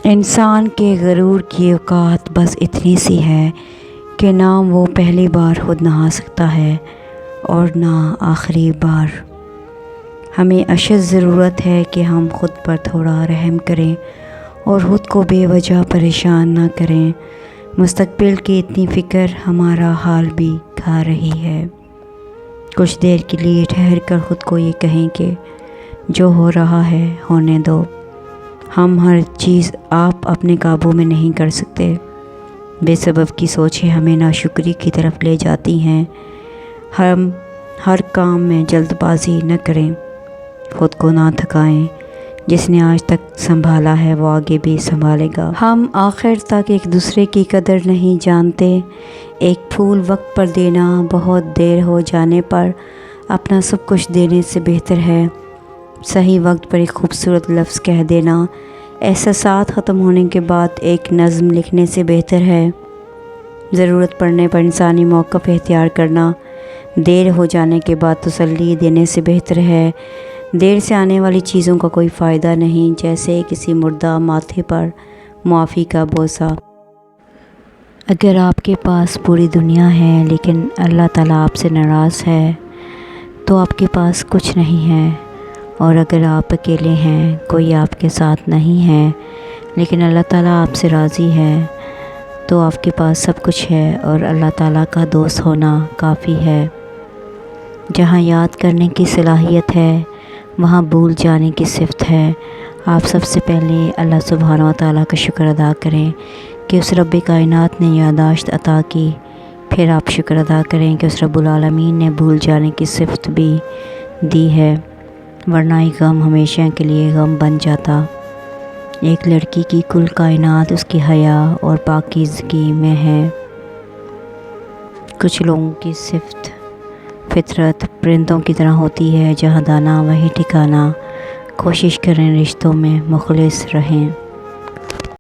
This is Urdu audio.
انسان کے غرور کی اوقات بس اتنی سی ہے کہ نہ وہ پہلی بار خود نہا سکتا ہے اور نہ آخری بار۔ ہمیں اشد ضرورت ہے کہ ہم خود پر تھوڑا رحم کریں اور خود کو بے وجہ پریشان نہ کریں۔ مستقبل کی اتنی فکر ہمارا حال بھی کھا رہی ہے۔ کچھ دیر کے لیے ٹھہر کر خود کو یہ کہیں کہ جو ہو رہا ہے ہونے دو۔ ہم ہر چیز آپ اپنے قابو میں نہیں کر سکتے۔ بے سبب کی سوچیں ہمیں ناشکری کی طرف لے جاتی ہیں۔ ہم ہر کام میں جلد بازی نہ کریں، خود کو نہ تھکائیں۔ جس نے آج تک سنبھالا ہے وہ آگے بھی سنبھالے گا۔ ہم آخر تک ایک دوسرے کی قدر نہیں جانتے۔ ایک پھول وقت پر دینا بہت دیر ہو جانے پر اپنا سب کچھ دینے سے بہتر ہے۔ صحیح وقت پر ایک خوبصورت لفظ کہہ دینا احساسات ختم ہونے کے بعد ایک نظم لکھنے سے بہتر ہے۔ ضرورت پڑنے پر انسانی موقف اختیار کرنا دیر ہو جانے کے بعد تسلی دینے سے بہتر ہے۔ دیر سے آنے والی چیزوں کا کوئی فائدہ نہیں، جیسے کسی مردہ ماتھے پر معافی کا بوسہ۔ اگر آپ کے پاس پوری دنیا ہے لیکن اللہ تعالیٰ آپ سے ناراض ہے تو آپ کے پاس کچھ نہیں ہے، اور اگر آپ اکیلے ہیں، کوئی آپ کے ساتھ نہیں ہے لیکن اللہ تعالیٰ آپ سے راضی ہے تو آپ کے پاس سب کچھ ہے اور اللہ تعالیٰ کا دوست ہونا کافی ہے۔ جہاں یاد کرنے کی صلاحیت ہے وہاں بھول جانے کی صفت ہے۔ آپ سب سے پہلے اللہ سبحانہ و تعالیٰ کا شکر ادا کریں کہ اس رب کائنات نے یادداشت عطا کی، پھر آپ شکر ادا کریں کہ اس رب العالمین نے بھول جانے کی صفت بھی دی ہے، ورنہ یہ غم ہمیشہ کے لیے غم بن جاتا۔ ایک لڑکی کی کل کائنات اس کی حیا اور پاکیزگی میں ہے۔ کچھ لوگوں کی صفت فطرت پرندوں کی طرح ہوتی ہے، جہاں دانا وہیں ٹھکانا۔ کوشش کریں رشتوں میں مخلص رہیں۔